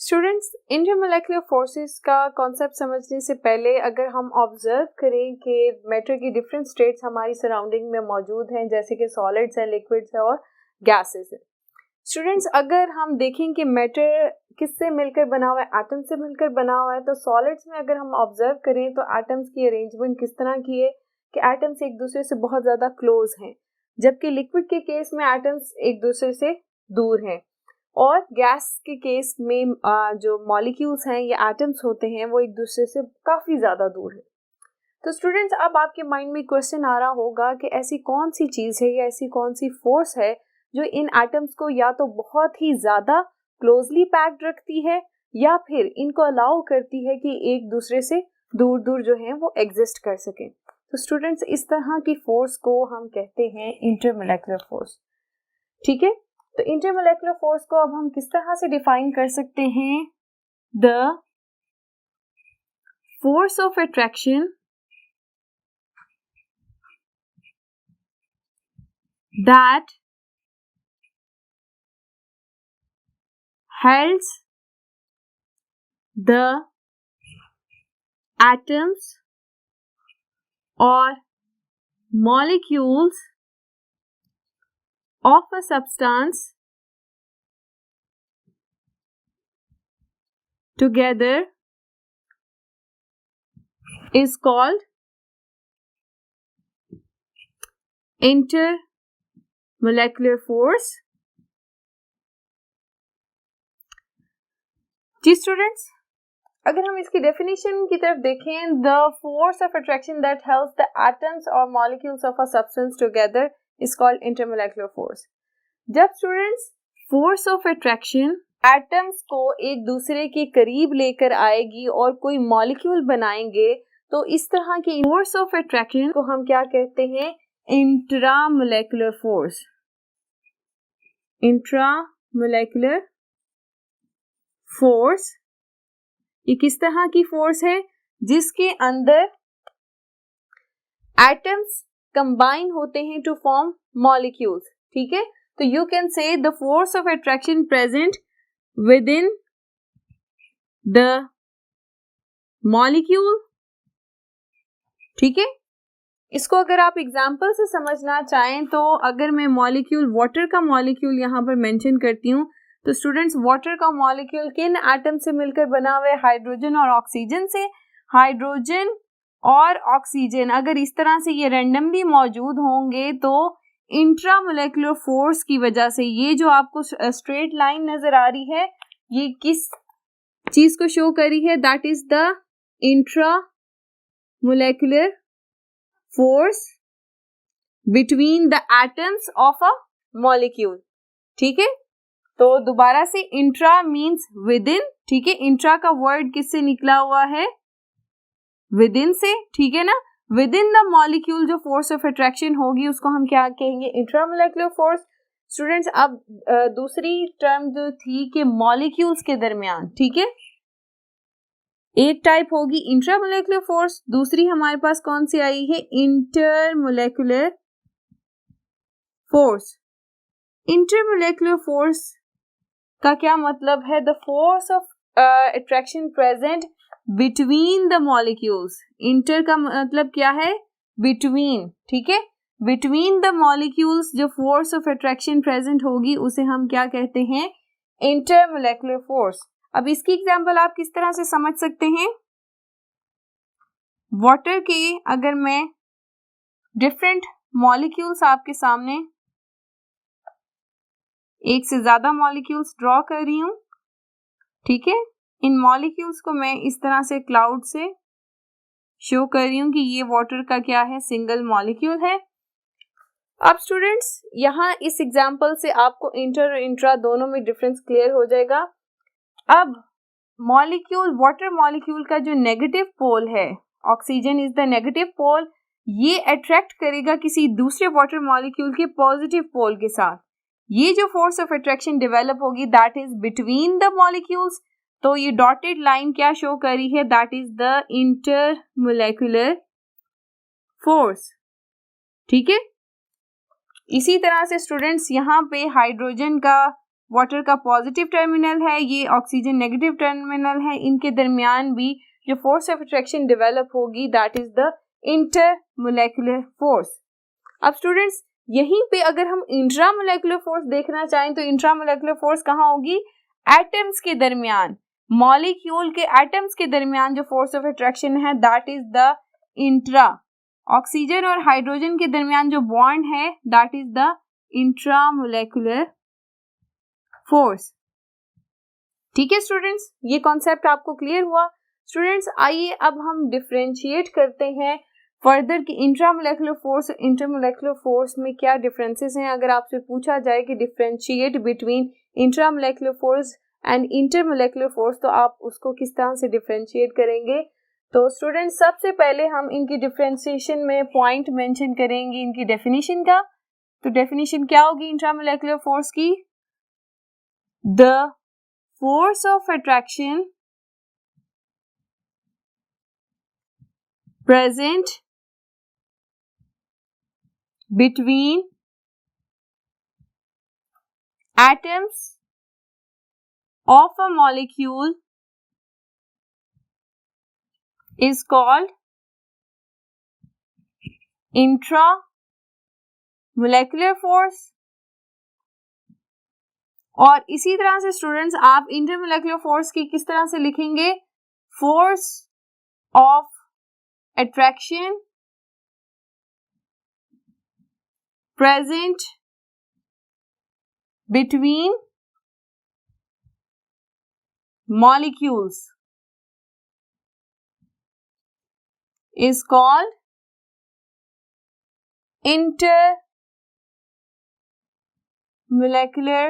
Students, इंटरमोलेक्युलर forces का concept समझने से पहले अगर हम ऑब्जर्व करें कि मैटर की डिफरेंट स्टेट्स हमारी सराउंडिंग में मौजूद हैं, जैसे कि सॉलिड्स है, लिक्विड्स है और गैसेस है। स्टूडेंट्स, अगर हम देखें कि मैटर किससे मिलकर बना हुआ है, एटम से मिलकर बना हुआ है, तो सॉलिड्स में अगर हम ऑब्जर्व करें तो एटम्स की अरेंजमेंट किस तरह की है कि एटम्स एक दूसरे से बहुत ज़्यादा क्लोज हैं, जबकि लिक्विड के केस में एटम्स एक दूसरे से दूर हैं और गैस के केस में जो मॉलिक्यूल्स हैं या एटम्स होते हैं वो एक दूसरे से काफ़ी ज़्यादा दूर हैं। तो स्टूडेंट्स, अब आपके माइंड में क्वेश्चन आ रहा होगा कि ऐसी कौन सी चीज़ है या ऐसी कौन सी फोर्स है जो इन एटम्स को या तो बहुत ही ज़्यादा क्लोजली पैक्ड रखती है या फिर इनको अलाउ करती है कि एक दूसरे से दूर दूर जो है वो एग्जिस्ट कर सकें। तो स्टूडेंट्स, इस तरह की फोर्स को हम कहते हैं इंटरमोलेक्युलर फोर्स। ठीक है, तो इंटरमोलेक्युलर फोर्स को अब हम किस तरह से डिफाइन कर सकते हैं? The force of attraction that holds the atoms or molecules of a substance together is called intermolecular force। जी स्टूडेंट्स, अगर हम इसकी डेफिनेशन की तरफ देखें, the force of attraction that helps the atoms और molecules of a substance together is called intermolecular force. जब students force of attraction atoms को एक दूसरे के करीब लेकर आएगी और कोई मॉलिक्यूल बनाएंगे, तो इस तरह की फोर्स ऑफ अट्रैक्शन को हम क्या कहते हैं? इंट्रामोलेक्युलर फोर्स। इंट्रामोलेक्युलर फोर्स ये किस तरह की फोर्स है? जिसके अंदर एटम्स कंबाइन होते हैं टू फॉर्म मॉलिक्यूल्स। ठीक है, तो you can say the force of attraction present with in the molecule. ठीक है, इसको अगर आप एग्जाम्पल से समझना चाहें तो अगर मैं मॉलिक्यूल वाटर का मॉलिक्यूल यहाँ पर मेंशन करती हूँ, तो स्टूडेंट्स, वाटर का मॉलिक्यूल किन एटम से मिलकर बना हुआ है? हाइड्रोजन और ऑक्सीजन से। हाइड्रोजन और ऑक्सीजन अगर इस तरह से ये रैंडमली मौजूद होंगे तो इंट्रामोलेक्युलर फोर्स की वजह से ये जो आपको स्ट्रेट लाइन नजर आ रही है, ये किस चीज को शो करी है? That is the intramolecular force between the atoms of a molecule. ठीक है, तो दोबारा से इंट्रा मीन्स विद इन। ठीक है, इंट्रा का वर्ड किससे निकला हुआ है? विद इन से। ठीक है ना, विद इन द मॉलिक्यूल जो फोर्स ऑफ अट्रैक्शन होगी उसको हम क्या कहेंगे? इंट्रामोलेक्युलर फोर्स। स्टूडेंट्स, अब दूसरी टर्म जो थी कि मॉलिक्यूल्स के दरमियान, ठीक है, एक टाइप होगी इंट्रामोलेक्युलर फोर्स, दूसरी हमारे पास कौन सी आई है? इंटरमोलेक्युलर फोर्स। इंटरमोलेक्युलर फोर्स का क्या मतलब है? The force of attraction present between the molecules. Inter का मतलब क्या है? बिटवीन। ठीक है, बिटवीन द मॉलिक्यूल्स जो फोर्स ऑफ अट्रैक्शन प्रेजेंट होगी उसे हम क्या कहते हैं? इंटरमोलेक्युलर फोर्स। अब इसकी एग्जांपल आप किस तरह से समझ सकते हैं? वाटर के अगर मैं डिफरेंट मॉलिक्यूल्स आपके सामने एक से ज्यादा मॉलिक्यूल्स ड्रॉ कर रही हूं, ठीक है, इन मॉलिक्यूल्स को मैं इस तरह से क्लाउड से शो कर रही हूं कि ये वाटर का क्या है? सिंगल मॉलिक्यूल है। अब स्टूडेंट्स, यहां इस एग्जांपल से आपको इंटर और इंट्रा दोनों में डिफरेंस क्लियर हो जाएगा। अब मॉलिक्यूल, वाटर मॉलिक्यूल का जो नेगेटिव पोल है, oxygen is the negative pole, ये अट्रैक्ट करेगा किसी दूसरे वाटर मॉलिक्यूल के पॉजिटिव पोल के साथ। ये जो फोर्स ऑफ अट्रैक्शन डेवलप होगी that is between the molecules. तो ये डॉटेड लाइन क्या शो करी है? That is the intermolecular force. ठीक है, इसी तरह से स्टूडेंट्स यहाँ पे हाइड्रोजन का वाटर का पॉजिटिव टर्मिनल है, ये ऑक्सीजन नेगेटिव टर्मिनल है, इनके दरमियान भी जो फोर्स ऑफ अट्रैक्शन डेवलप होगी दैट इज द इंटरमोलेकुलर फोर्स। अब स्टूडेंट्स यहीं पे अगर हम इंट्रामोलेकुलर फोर्स देखना चाहें तो इंट्रामोलेकुलर फोर्स कहाँ होगी? एटम्स के दरमियान, मॉलिक्यूल के एटम्स के दरमियान जो फोर्स ऑफ अट्रैक्शन है that is the intra. Oxygen और हाइड्रोजन के दरमियान जो बॉन्ड है that is the intramolecular force. ठीक है स्टूडेंट्स, ये कॉन्सेप्ट आपको क्लियर हुआ? स्टूडेंट्स आइए अब हम डिफरेंशिएट करते हैं फर्दर कि इंट्रामोलेकुलर फोर्स और इंटरमोलेकुलर फोर्स में क्या डिफरेंसेस हैं। अगर आपसे पूछा जाए कि differentiate between intramolecular force and intermolecular force तो आप उसको किस तरह से डिफरेंशिएट करेंगे? तो स्टूडेंट्स सबसे पहले हम इनकी डिफरेंशिएशन में पॉइंट मेंशन करेंगे इनकी डेफिनेशन का। तो डेफिनेशन क्या होगी इंट्रामोलेकुलर फोर्स की? The force of attraction present between atoms of a molecule is called intramolecular force। और इसी तरह से स्टूडेंट्स आप इंटरमोलेकुलर फोर्स की किस तरह से लिखेंगे? Force of attraction present between molecules is called intermolecular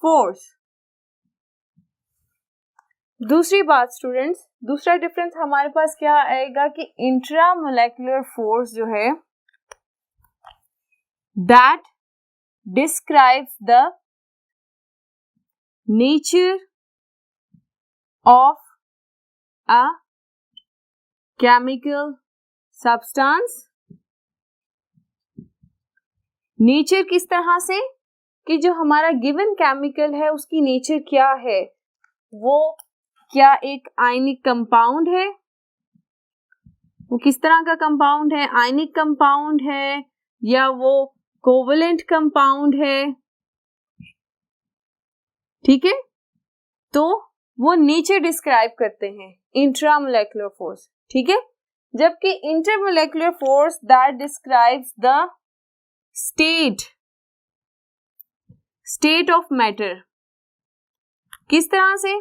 force। दूसरी बात स्टूडेंट्स, दूसरा डिफरेंस हमारे पास क्या आएगा कि इंट्रामोलेकुलर फोर्स जो है that describes the nature of a chemical substance. Nature किस तरह से कि जो हमारा गिवन केमिकल है उसकी नेचर क्या है, वो क्या एक आयनिक कंपाउंड है, वो किस तरह का कंपाउंड है? आयनिक कंपाउंड है या वो कोवलेंट कंपाउंड है? ठीक है, तो वो नेचर डिस्क्राइब करते हैं इंट्रामोलेकुलर फोर्स। ठीक है, जबकि intermolecular force that describes the state of matter. किस तरह से?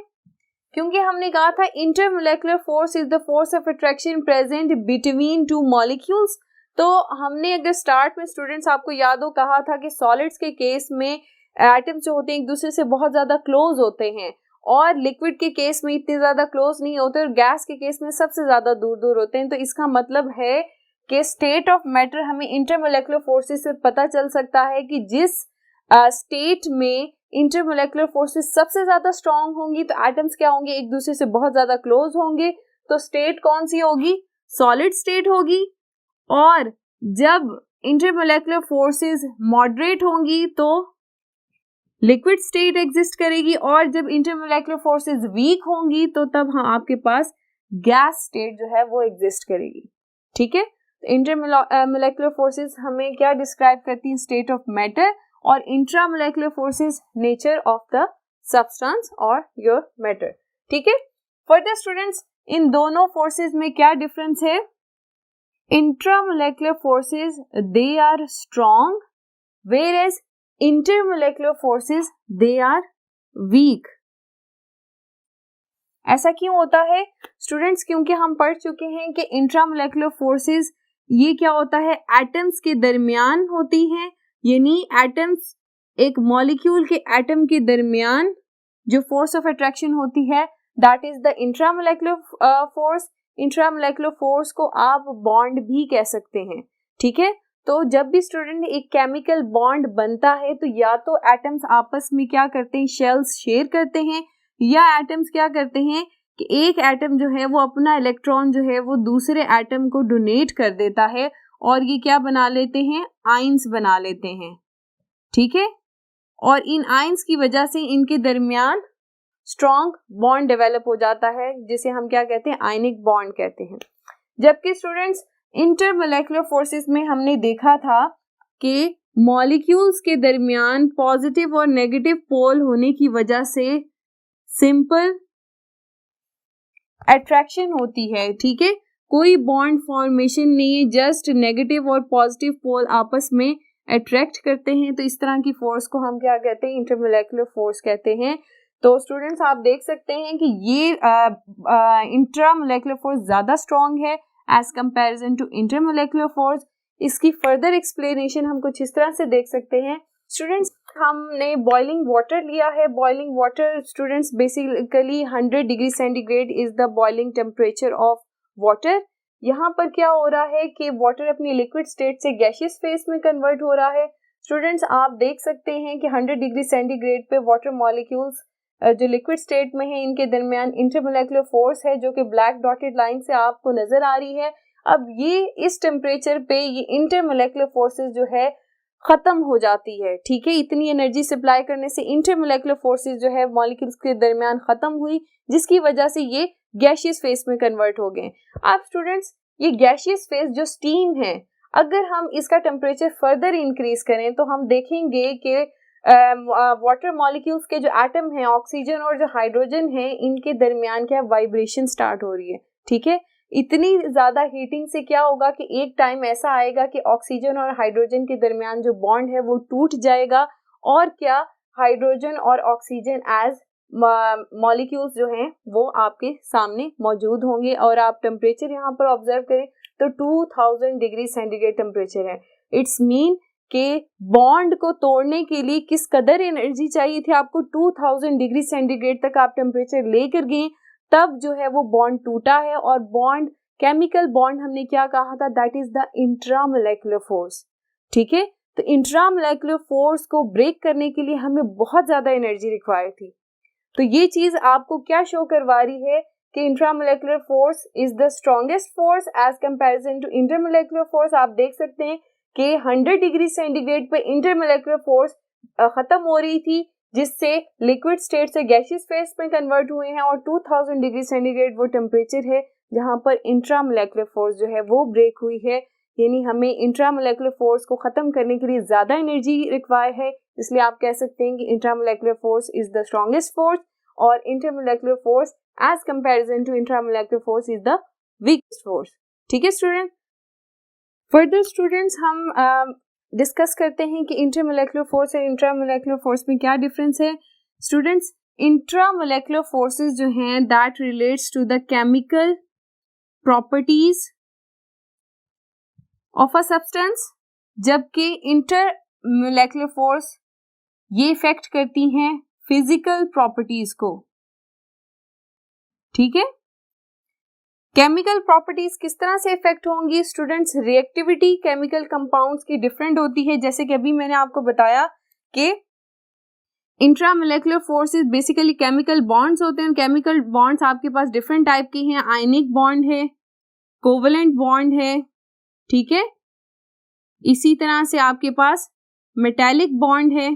क्योंकि हमने कहा था intermolecular force is the force of attraction present between two molecules. तो हमने अगर स्टार्ट में स्टूडेंट्स आपको याद हो कहा था कि सॉलिड्स के केस में एटम्स जो होते हैं एक दूसरे से बहुत ज्यादा क्लोज होते हैं और लिक्विड के केस में इतने ज्यादा क्लोज नहीं होते और गैस के केस में सबसे ज्यादा दूर दूर होते हैं। तो इसका मतलब है कि स्टेट ऑफ मैटर हमें इंटरमोलेकुलर फोर्सेस से पता चल सकता है कि जिस स्टेट में इंटरमोलेकुलर फोर्सेस सबसे ज्यादा स्ट्रांग होंगी तो एटम्स क्या होंगे? एक दूसरे से बहुत ज्यादा क्लोज होंगे। तो स्टेट कौन सी होगी? सॉलिड स्टेट होगी। और जब इंटरमोलेकुलर फोर्सेस मॉडरेट होंगी तो लिक्विड स्टेट एग्जिस्ट करेगी और जब इंटरमोलेकुलर फोर्सेस वीक होंगी तो तब आपके पास गैस स्टेट जो है वो एग्जिस्ट करेगी। ठीक है, इंटरमोलेकुलर फोर्सेस हमें क्या डिस्क्राइब करती हैं? स्टेट ऑफ मैटर, और intramolecular forces nature of the substance और योर मैटर। ठीक है, फर्दर स्टूडेंट्स इन दोनों फोर्सेस में क्या डिफरेंस है? Intramolecular forces they are strong whereas intermolecular forces they are weak। ऐसा क्यों होता है स्टूडेंट्स? क्योंकि हम पढ़ चुके हैं कि इंट्रामोलेकुलर फोर्सेस ये क्या होता है? एटम्स के दरमियान होती हैं, यानी एटम्स एक मॉलिक्यूल के एटम के दरमियान जो फोर्स ऑफ अट्रैक्शन होती है that is the intramolecular force. Intramolecular force को आप बॉन्ड भी कह सकते हैं। ठीक है, तो जब भी स्टूडेंट एक केमिकल बॉन्ड बनता है तो या तो एटम्स आपस में क्या करते हैं? शेल्स शेयर करते हैं, या एटम्स क्या करते हैं कि एक एटम जो है वो अपना इलेक्ट्रॉन जो है वो दूसरे एटम को डोनेट कर देता है और ये क्या बना लेते हैं? आयंस बना लेते हैं। ठीक है, और इन आयंस की वजह से इनके दरमियान स्ट्रॉन्ग बॉन्ड डेवलप हो जाता है, जिसे हम क्या कहते हैं, आयनिक बॉन्ड कहते हैं। जबकि स्टूडेंट्स इंटरमोलेकुलर फोर्सेस में हमने देखा था कि मॉलिक्यूल्स के दरमियान पॉजिटिव और नेगेटिव पोल होने की वजह से सिंपल अट्रैक्शन होती है, ठीक है, कोई बॉन्ड फॉर्मेशन नहीं है, जस्ट नेगेटिव और पॉजिटिव पोल आपस में अट्रैक्ट करते हैं। तो इस तरह की फोर्स को हम क्या कहते हैं, इंटरमोलेकुलर फोर्स कहते हैं। तो स्टूडेंट्स आप देख सकते हैं कि ये इंट्रामोलेकुलर फोर्स ज़्यादा स्ट्रॉन्ग है as comparison to intermolecular force. इसकी फर्दर एक्सप्लेनेशन हम कुछ इस तरह से देख सकते हैं। स्टूडेंट्स हमने बॉइलिंग वाटर लिया है। Boiling water students basically 100 degree centigrade is the boiling temperature of water. यहाँ पर क्या हो रहा है कि वाटर अपनी लिक्विड स्टेट से गैसियस फेज में कन्वर्ट हो रहा है। स्टूडेंट्स आप देख सकते हैं कि 100 डिग्री सेंटीग्रेड पे वाटर मॉलिक्यूल्स जो लिक्विड स्टेट में है, इनके दरमियान इंटरमोलेकुलर फोर्स है जो कि ब्लैक डॉटेड लाइन से आपको नजर आ रही है। अब ये इस टेम्परेचर पे ये इंटरमोलेकुलर फोर्सेस जो है खत्म हो जाती है, ठीक है। इतनी एनर्जी सप्लाई करने से इंटरमोलेकुलर फोर्सेस जो है मॉलिक्यूल्स के दरमियान खत्म हुई, जिसकी वजह से ये गैसियस फेज में कन्वर्ट हो गए। अब स्टूडेंट्स ये गैसियस फेज जो स्टीम है, अगर हम इसका टेम्परेचर फर्दर इंक्रीज करें तो हम देखेंगे कि वाटर मॉलिक्यूल्स के जो एटम हैं, ऑक्सीजन और जो हाइड्रोजन है, इनके दरमियान क्या वाइब्रेशन स्टार्ट हो रही है, ठीक है। इतनी ज्यादा हीटिंग से क्या होगा कि एक टाइम ऐसा आएगा कि ऑक्सीजन और हाइड्रोजन के दरमियान जो बॉन्ड है वो टूट जाएगा, और क्या हाइड्रोजन और ऑक्सीजन एज मॉलिक्यूल्स जो हैं वो आपके सामने मौजूद होंगे। और आप टेम्परेचर यहाँ पर ऑब्जर्व करें तो 2000 डिग्री सेंटीग्रेड टेम्परेचर है। इट्स मीन कि बॉन्ड को तोड़ने के लिए किस कदर एनर्जी चाहिए थी आपको, 2000 डिग्री सेंटीग्रेड तक आप टेम्परेचर लेकर गए, तब जो है वो बॉन्ड टूटा है। और बॉन्ड, केमिकल बॉन्ड हमने क्या कहा था, that is the intramolecular force, ठीक है। तो इंट्रामोलेकुलर फोर्स को ब्रेक करने के लिए हमें बहुत ज्यादा एनर्जी रिक्वायर थी। तो ये चीज आपको क्या शो करवा रही है कि intramolecular force is the strongest force as comparison to intermolecular force. आप देख सकते हैं कि 100 डिग्री सेंटीग्रेड पे इंटरमोलेकुलर फोर्स खत्म हो रही थी, जिससे लिक्विड स्टेट से गैसियस फेज में कन्वर्ट हुए हैं, और 2000 डिग्री सेंटीग्रेड वो टेम्परेचर है जहां पर इंट्रामोलेकुलर फोर्स जो है वो ब्रेक हुई है। यानी हमें इंट्रामोलेकुलर फोर्स को खत्म करने के लिए ज्यादा एनर्जी रिक्वायर है, इसलिए आप कह सकते हैं कि intramolecular force is the strongest force और intermolecular force as comparison to intramolecular force is the weakest force, ठीक है स्टूडेंट। फर्दर स्टूडेंट्स हम डिस्कस करते हैं कि इंटरमोलेकुलर फोर्स और इंट्रामोलेकुलर फोर्स में क्या डिफरेंस है। स्टूडेंट्स इंट्रामोलेकुलर फोर्सेस जो हैं that relates to the chemical properties of a substance, जबकि इंटरमोलेकुलर फोर्स ये इफेक्ट करती हैं फिजिकल प्रॉपर्टीज को, ठीक है। केमिकल प्रॉपर्टीज किस तरह से इफेक्ट होंगी स्टूडेंट्स, रिएक्टिविटी केमिकल कंपाउंड्स की डिफरेंट होती है। जैसे कि अभी मैंने आपको बताया कि इंट्रामोलेकुलर फोर्सेस बेसिकली केमिकल बॉन्ड्स होते हैं। केमिकल बॉन्ड्स आपके पास डिफरेंट टाइप के हैं, आयनिक बॉन्ड है, कोवेलेंट बॉन्ड है, ठीक है। इसी तरह से आपके पास मेटालिक बॉन्ड है।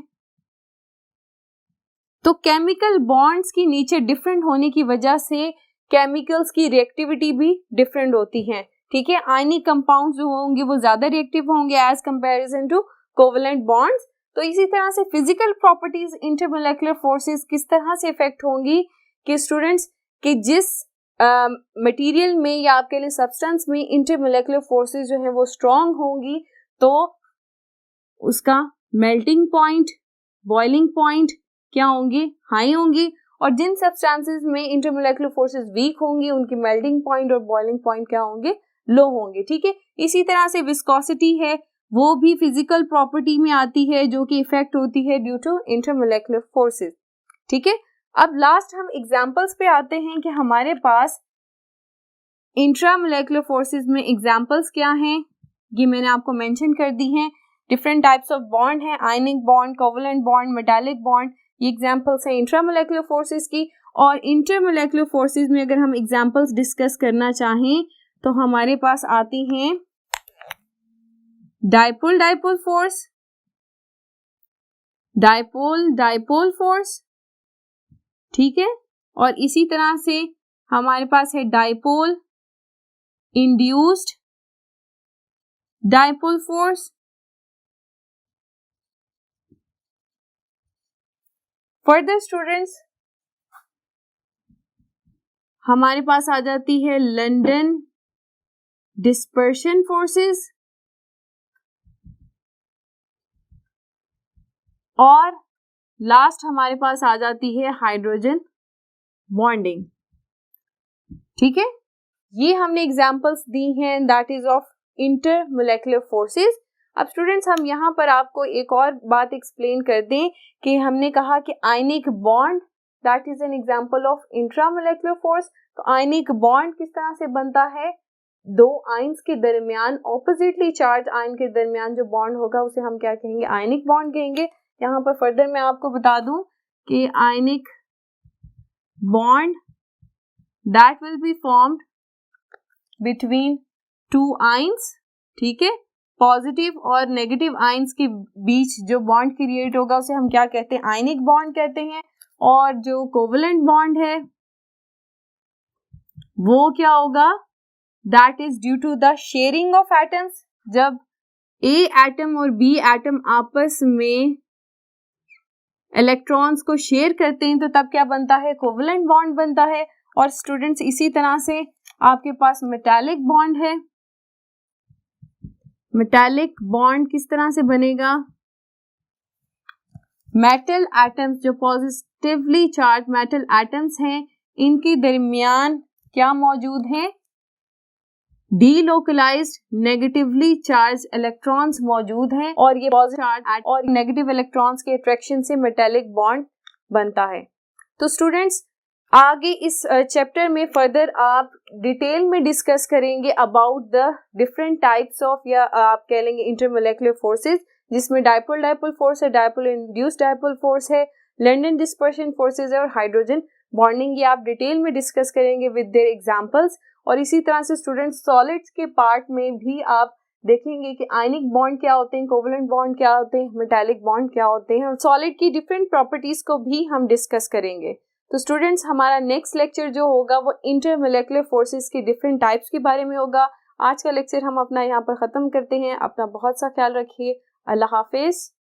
तो केमिकल बॉन्ड्स की नेचर डिफरेंट होने की वजह से केमिकल्स की रिएक्टिविटी भी डिफरेंट होती है, ठीक है। आयनिक कंपाउंड्स जो होंगे वो ज्यादा रिएक्टिव होंगे as comparison to covalent bonds. तो इसी तरह से फिजिकल प्रॉपर्टीज इंटरमोलेकुलर फोर्सेस किस तरह से इफेक्ट होंगी कि स्टूडेंट्स कि जिस मटेरियल में या आपके लिए सब्सटेंस में इंटरमोलेकुलर फोर्सेस जो है वो स्ट्रॉन्ग होंगी, तो उसका मेल्टिंग पॉइंट, बॉइलिंग पॉइंट क्या होंगे, हाई होंगी। और जिन सब्सटेंसेस में इंटरमोलेकुलर फोर्सेस वीक होंगी, उनकी मेल्टिंग पॉइंट और बॉइलिंग पॉइंट क्या होंगे, लो होंगे, ठीक है। इसी तरह से विस्कोसिटी है, वो भी फिजिकल प्रॉपर्टी में आती है जो कि इफेक्ट होती है ड्यू टू इंटरमोलेकुलर फोर्सेस, ठीक है। अब लास्ट हम एग्जांपल्स पे आते हैं कि हमारे पास इंट्रामोलेकुलर फोर्सेस में एग्जांपल्स क्या हैं, ये मैंने आपको मेंशन कर दी हैं। डिफरेंट टाइप्स ऑफ बॉन्ड हैं, ionic bond, covalent bond, metallic bond, ये एग्जांपल्स हैं इंट्रामोलेकुलर फोर्सेस की। और इंटरमोलेकुलर फोर्सेस में अगर हम एग्जांपल्स डिस्कस करना चाहें तो हमारे पास आती हैं dipole dipole force, dipole dipole force, ठीक है। और इसी तरह से हमारे पास है dipole induced dipole force. Further students, हमारे पास आ जाती है लंदन डिस्पर्शन फोर्सेस और लास्ट हमारे पास आ जाती है हाइड्रोजन बॉन्डिंग, ठीक है। ये हमने एग्जांपल्स दी हैं दैट इज ऑफ इंटरमोलेकुलर फोर्सेस। अब स्टूडेंट्स हम यहाँ पर आपको एक और बात एक्सप्लेन कर दें कि हमने कहा कि ionic bond that is an example of intramolecular force. तो आयनिक बॉन्ड किस तरह से बनता है, दो आयंस के दरमियान, ऑपोजिटली चार्ज आयन के दरमियान जो बॉन्ड होगा उसे हम क्या कहेंगे, आयनिक बॉन्ड कहेंगे। यहाँ पर फर्दर मैं आपको बता दूं कि ionic bond that will be formed between two ions, ठीक है। पॉजिटिव और नेगेटिव आयंस के बीच जो बॉन्ड क्रिएट होगा उसे हम क्या कहते हैं, आयनिक बॉन्ड कहते हैं। और जो कोवलेंट बॉन्ड है वो क्या होगा, that is due to the sharing of atoms. जब ए एटम और बी एटम आपस में इलेक्ट्रॉन्स को शेयर करते हैं तो तब क्या बनता है, कोवलेंट बॉन्ड बनता है। और स्टूडेंट्स इसी तरह से आपके पास मेटालिक बॉन्ड है। मेटालिक बॉन्ड किस तरह से बनेगा, मेटल एटम्स जो पॉजिटिवली चार्ज मेटल एटम्स हैं इनके दरमियान क्या मौजूद हैं, डीलोकलाइज्ड नेगेटिवली चार्ज इलेक्ट्रॉन्स मौजूद हैं और ये पॉजिटिव चार्ज और नेगेटिव इलेक्ट्रॉन्स के अट्रैक्शन से मेटालिक बॉन्ड बनता है। तो स्टूडेंट्स आगे इस चैप्टर में फर्दर आप डिटेल में डिस्कस करेंगे about the different types of, या आप कह लेंगे इंटरमोलेकुलर फोर्सेस, जिसमें डाइपोल डाइपोल फोर्स है, डाइपोल इंड्यूस्ड डाइपोल फोर्स है, लंदन डिस्पर्शन फोर्सेस है और हाइड्रोजन बॉन्डिंग। ये आप डिटेल में डिस्कस करेंगे विद देयर एग्जांपल्स। और इसी तरह से स्टूडेंट्स सॉलिड्स के पार्ट में भी आप देखेंगे कि आयनिक बॉन्ड क्या होते हैं, कोवलेंट बॉन्ड क्या होते हैं, मेटालिक बॉन्ड क्या होते हैं, और सॉलिड की डिफरेंट प्रॉपर्टीज को भी हम डिस्कस करेंगे। तो स्टूडेंट्स हमारा नेक्स्ट लेक्चर जो होगा वो इंटरमोलेकुलर फोर्सेस के डिफरेंट टाइप्स के बारे में होगा। आज का लेक्चर हम अपना यहाँ पर ख़त्म करते हैं। अपना बहुत सा ख्याल रखिए। अल्लाह हाफिज़।